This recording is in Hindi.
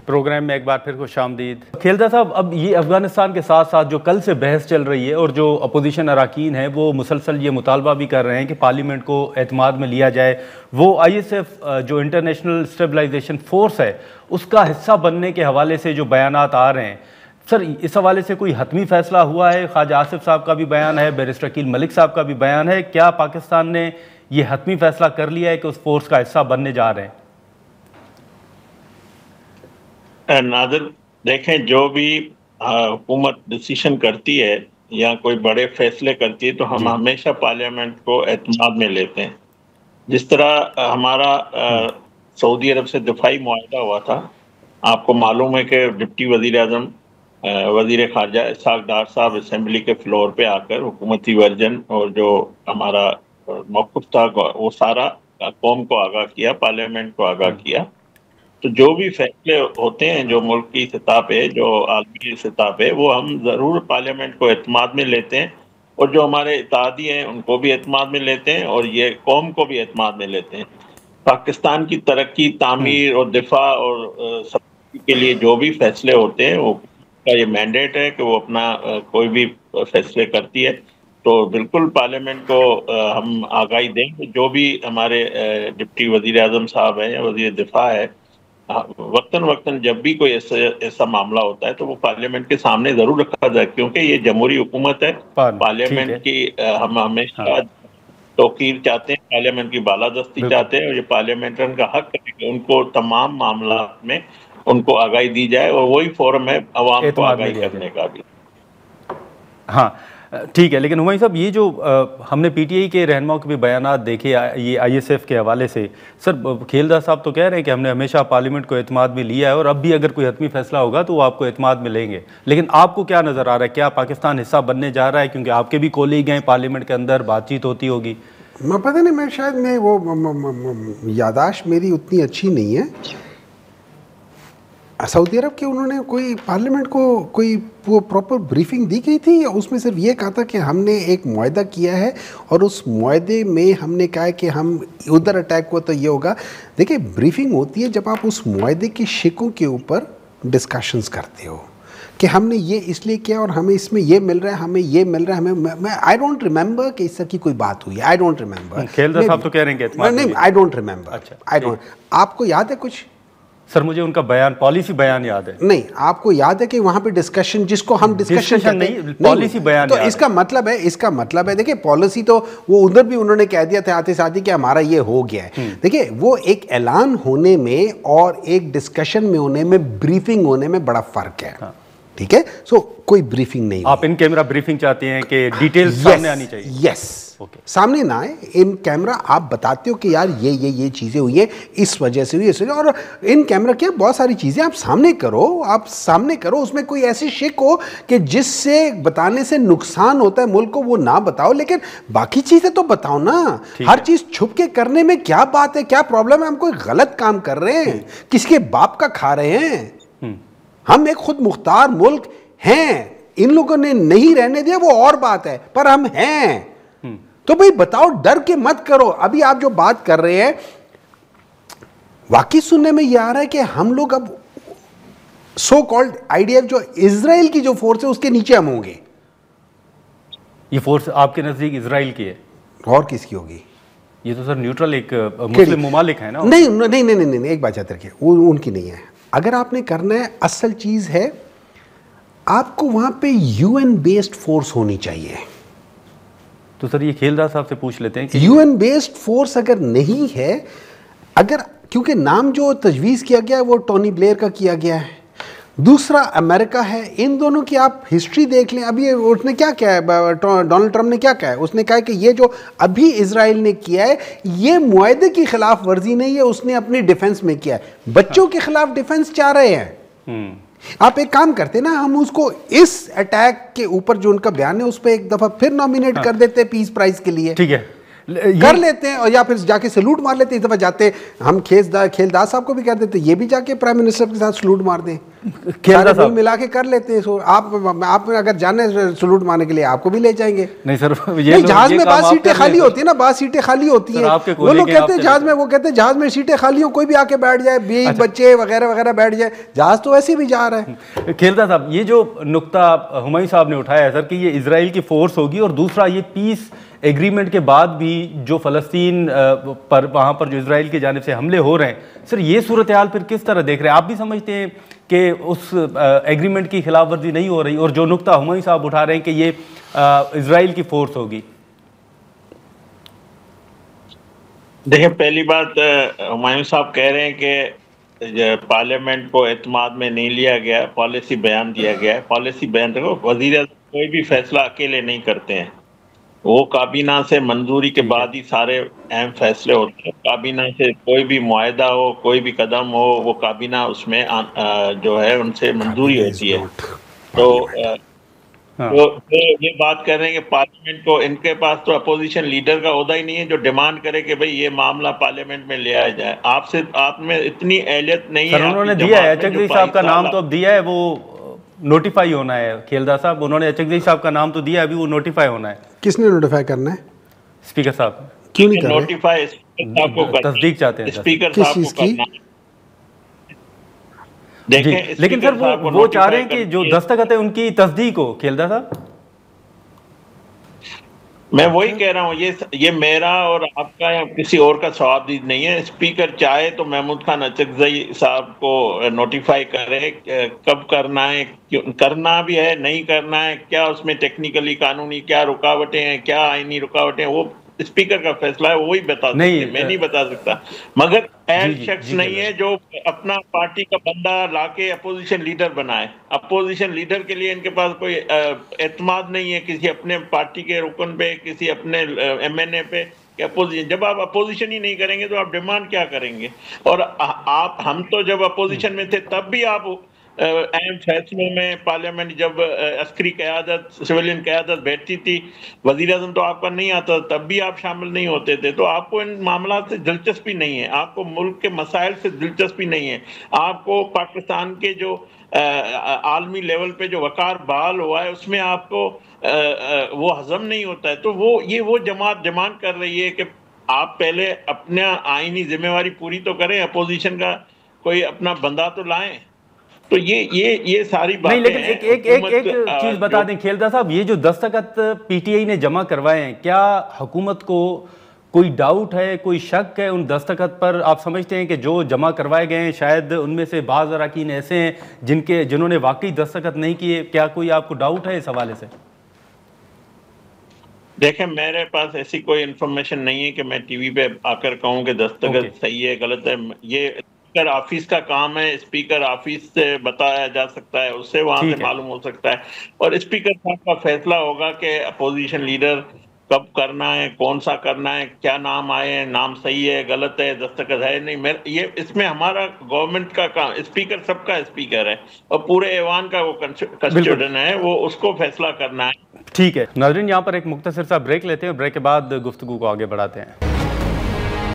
प्रोग्राम में एक बार फिर खुशामदीद। खेलदा साहब, अब ये अफगानिस्तान के साथ साथ जो कल से बहस चल रही है और जो अपोजिशन अरकान है वो मुसलसल ये मुतालबा भी कर रहे हैं कि पार्लियामेंट को एतमाद में लिया जाए, वो ISF जो इंटरनेशनल स्टेबलाइजेशन फोर्स है उसका हिस्सा बनने के हवाले से जो बयानात आ रहे हैं, सर इस हवाले से कोई हतमी फैसला हुआ है? ख्वाजा आसिफ साहब का भी बयान है, बैरिस्टर अकील मलिक साहब का भी बयान है, क्या पाकिस्तान ने ये हतमी फैसला कर लिया है कि उस फोर्स का हिस्सा बनने जा रहे हैं? नादिर, देखें, जो भी हुकूमत डिसीजन करती है या कोई बड़े फैसले करती है तो हम हमेशा पार्लियामेंट को एतमाद में लेते हैं। जिस तरह हमारा सऊदी अरब से दिफाई मुआहदा हुआ था, आपको मालूम है कि डिप्टी वजीर आजम वजीर खारजा इसहाक डार साहब असम्बली के फ्लोर पे आकर हुकूमती वर्जन और जो हमारा मौक़िफ़ था वो सारा कौम को आगाह किया, पार्लियामेंट को आगाह किया। तो जो भी फैसले होते हैं जो मुल्क की सतह पे, जो आलमी सतह पे, वो हम ज़रूर पार्लियामेंट को एतमाद में लेते हैं और जो हमारे इत्तेहादी हैं उनको भी एतमाद में लेते हैं और ये कौम को भी एतमाद में लेते हैं। पाकिस्तान की तरक्की, तामीर और दिफा और सब के लिए जो भी फैसले होते हैं वो का ये मैंडेट है कि वो अपना कोई भी फैसले करती है तो बिल्कुल पार्लियामेंट को हम आगाही दें। जो भी हमारे डिप्टी वजीर आजम साहब हैं या वजीर दिफा है, वक्तन वक्तन जब भी कोई ऐसा मामला होता है तो वो पार्लियामेंट के सामने जरूर रखा जाए, क्योंकि ये जमहूरी हुकूमत है। पार्लियामेंट की हम हमेशा तौकीर चाहते हैं, पार्लियामेंट की बालादस्ती चाहते हैं और ये पार्लियामेंटन का हक है कि उनको तमाम मामला में उनको आगाही दी जाए और वही फोरम है अवाम को आगाही करने का भी। हाँ ठीक है, लेकिन हुमायूं साहब, ये जो हमने PTI के रहनुमाओं के भी बयानात देखे ये ISF के हवाले से, सर खेलदा साहब तो कह रहे हैं कि हमने हमेशा पार्लियामेंट को एतमाद में लिया है और अब भी अगर कोई हतमी फैसला होगा तो वो आपको एतमाद में लेंगे। लेकिन आपको क्या नज़र आ रहा है, क्या पाकिस्तान हिस्सा बनने जा रहा है? क्योंकि आपके भी कोलीग हैं पार्लियामेंट के अंदर, बातचीत होती होगी। मैं पता नहीं, मैं शायद मैं वो यादाश्त मेरी उतनी अच्छी नहीं है। सऊदी अरब के उन्होंने कोई पार्लियामेंट को कोई वो प्रॉपर ब्रीफिंग दी गई थी या उसमें सिर्फ ये कहा था कि हमने एक मुआहदा किया है और उस मुआहदे में हमने कहा है कि हम उधर अटैक हुआ तो ये होगा? देखिए, ब्रीफिंग होती है जब आप उस मुआहदे के शिकों के ऊपर डिस्कशंस करते हो कि हमने ये इसलिए किया और हमें इसमें ये मिल रहा है, हमें ये मिल रहा है, हमें मैं आई डोंट रिमेंबर कि इस तरह की कोई बात हुई है। I don't remember. खेलदा साहब तो कह रहे हैं कि नहीं, आई डोंट रिमेंबर। अच्छा, आई डोंट। आपको याद है कुछ? सर मुझे उनका बयान, पॉलिसी बयान याद है। नहीं, आपको याद है कि वहां पे डिस्कशन, जिसको हम डिस्कशन नहीं, पॉलिसी बयान तो इसका मतलब है देखिए, पॉलिसी तो वो उधर भी उन्होंने कह दिया था आते साथ ही कि हमारा ये हो गया है। देखिए, वो एक ऐलान होने में और एक डिस्कशन में होने में, ब्रीफिंग होने में बड़ा फर्क है। ठीक है, सो कोई ब्रीफिंग नहीं। आप इन कैमरा ब्रीफिंग चाहते हैं कि डिटेल्स सामने आनी चाहिए? यस, सामने ना आए, इन कैमरा आप बताते हो कि यार ये चीज़ें हुई है, इस वजह से हुई, इस वजह, और इन कैमरा क्या बहुत सारी चीज़ें आप सामने करो, उसमें कोई ऐसी शिक हो कि जिससे बताने से नुकसान होता है मुल्क को, वो ना बताओ, लेकिन बाकी चीज़ें तो बताओ ना। हर चीज़ छुप के करने में क्या बात है, क्या प्रॉब्लम है? हम कोई गलत काम कर रहे हैं, किसके बाप का खा रहे हैं? हम एक खुद मुख्तार मुल्क हैं, इन लोगों ने नहीं रहने दिया वो और बात है, पर हम हैं। तो भाई बताओ, डर के मत करो। अभी आप जो बात कर रहे हैं, वाकई सुनने में यह आ रहा है कि हम लोग अब सो कॉल्ड IDF जो इजराइल की जो फोर्स है उसके नीचे हम होंगे। ये फोर्स आपके नजदीक इजराइल की है? और किसकी होगी? ये तो सर न्यूट्रल एक मुस्लिम मुमालिक है ना। नहीं, एक बात याद रखिए, वो उनकी नहीं है। अगर आपने करना है, असल चीज है आपको वहां पे UN बेस्ड फोर्स होनी चाहिए। तो सर ये खेलदा साहब से पूछ लेते हैं कि UN बेस्ड फोर्स अगर नहीं है, अगर, क्योंकि नाम जो तजवीज़ किया गया है वो टोनी ब्लेयर का किया गया है, दूसरा अमेरिका है, इन दोनों की आप हिस्ट्री देख लें। अभी उसने क्या किया है, डोनाल्ड ट्रंप ने क्या कहा है? उसने कहा कि ये जो अभी इजराइल ने किया है ये मुआहदे की खिलाफ वर्जी नहीं है, उसने अपनी डिफेंस में किया है। बच्चों के खिलाफ डिफेंस चाह रहे हैं। आप एक काम करते ना, हम उसको इस अटैक के ऊपर जो उनका बयान है उस पर एक दफा फिर नॉमिनेट कर देते हैं पीस प्राइज के लिए। ठीक है, कर लेते हैं, और या फिर जाके सलूट मार लेते हैं। इस दफा जाते हम खेलदास साहब को भी कर देते, ये भी जाके प्राइम मिनिस्टर के साथ सलूट मार दें। सारे बिल मिला के कर लेते हैं। आप अगर जाने सलूट मारने के लिए आपको भी ले जाएंगे। नहीं सर, ये जहाज में बाद सीटें खाली होती है ना, बाद सीटें खाली होती हैं, वो लोग कहते हैं जहाज में, वो कहते हैं जहाज में सीटें खाली हो, कोई भी आके बैठ जाए, बीवी बच्चे वगैरह वगैरह बैठ जाए, जहाज तो वैसे भी जा रहा है। खेलदा साहब, ये जो नुक्ता हुमायूं साहब ने उठाया है सर कि ये इजराइल की फोर्स होगी, और दूसरा ये पीस एग्रीमेंट के बाद भी जो फ़लस्तीन पर वहाँ पर जो इजराइल की जानिब से हमले हो रहे हैं, सर ये सूरत हाल फिर किस तरह देख रहे हैं? आप भी समझते हैं कि उस एग्रीमेंट की खिलाफ वर्जी नहीं हो रही, और जो नुक्ता हुमायूं साहब उठा रहे हैं कि ये इजराइल की फोर्स होगी? देखिए, पहली बात, हुमायूं साहब कह रहे हैं कि पार्लियामेंट को एतमाद में नहीं लिया गया, पॉलिसी बयान दिया गया है। पॉलिसी बयान देखो, वज़ीर कोई भी फैसला अकेले नहीं करते हैं, वो काबीना से मंजूरी के बाद ही सारे अहम फैसले होते हैं। काबीना से कोई भी मुआहदा हो, कोई भी कदम हो, वो काबीना उसमें जो है उनसे मंजूरी होती है। तो ये बात कर रहे हैं कि पार्लियामेंट को, इनके पास तो अपोजिशन लीडर का ओहदा ही नहीं है जो डिमांड करे कि भाई ये मामला पार्लियामेंट में ले आया जाए। आप में इतनी अहलियत नहीं है। उन्होंने दिया है, चकजी साहब का नाम तो अब दिया है, वो नोटिफाई होना है। खेलदा साहब, उन्होंने चकजी साहब का नाम तो दिया, अभी वो नोटिफाई होना है। किसने नोटिफाई करना है? स्पीकर साहब। क्यों नहीं कर रहे? नोटिफाई स्पीकर साहब को, तस्दीक चाहते हैं स्पीकर साहब को करना। देखें, लेकिन सर वो चाह रहे हैं कि जो दस्तखत है उनकी तस्दीक हो। खेलदा साहब, मैं वही कह रहा हूँ, ये मेरा और आपका या किसी और का सवाब नहीं है। स्पीकर चाहे तो महमूद खान अचकज़ई साहब को नोटिफाई करे, कब करना है, क्यों करना भी है, नहीं करना है, क्या उसमें टेक्निकली कानूनी क्या रुकावटें हैं, क्या आईनी रुकावटें हैं, वो स्पीकर का फैसला है, वो ही बता सकते हैं, मैं नहीं बता सकता। मगर ऐसा शख्स नहीं है जो अपना पार्टी का बंदा लाके अपोजिशन लीडर बनाए। अपोजिशन लीडर के लिए इनके पास कोई एतमाद नहीं है किसी अपने पार्टी के रुकन पे, किसी अपने MNA पे। अपोजिशन, जब आप अपोजिशन ही नहीं करेंगे तो आप डिमांड क्या करेंगे? और हम तो जब अपोजिशन में थे तब भी आप अहम फैसलों में पार्लियामेंट, जब अस्करी क़यादत, सिविलियन क़यादत बैठती थी, वज़ीर-ए-आज़म तो आपका नहीं आता, तब भी आप शामिल नहीं होते थे। तो आपको इन मामलों से दिलचस्पी नहीं है, आपको मुल्क के मसाइल से दिलचस्पी नहीं है, आपको पाकिस्तान के जो आलमी लेवल पे जो वक़ार बहाल हुआ है उसमें आपको वो हज़म नहीं होता है। तो वो जमात डिमांड कर रही है कि आप पहले अपना आईनी जिम्मेवारी पूरी तो करें, अपोजिशन का कोई अपना बंदा तो लाएं। तो ये सारी बातें नहीं, लेकिन एक चीज बता दें खेलदा साहब, ये जो दस्तखत PTI ने जमा करवाए हैं, क्या हुकूमत को कोई डाउट है, कोई शक है उन दस्तखत पर? आप समझते हैं कि जो जमा करवाए गए हैं शायद उनमें से बाज़ अरकान ऐसे हैं जिन्होंने वाकई दस्तखत नहीं किए? क्या कोई आपको डाउट है इस हवाले से? देखें, मेरे पास ऐसी कोई इन्फॉर्मेशन नहीं है कि मैं टीवी पे आकर कहूँ कि दस्तखत सही है गलत है। ये स्पीकर ऑफिस का काम है, स्पीकर ऑफिस से बताया जा सकता है, उससे वहां से मालूम हो सकता है, और स्पीकर साहब का फैसला होगा कि अपोजिशन लीडर कब करना है, कौन सा करना है, क्या नाम आए हैं, नाम सही है गलत है, दस्तखत है नहीं। ये इसमें हमारा गवर्नमेंट का काम, स्पीकर सबका स्पीकर है और पूरे ऐवान का वो कस्टोडियन है, वो उसको फैसला करना है। ठीक है नाज़रीन, यहाँ पर एक मुख्तसर सा ब्रेक लेते हैं, ब्रेक के बाद गुफ्तगू को आगे बढ़ाते हैं।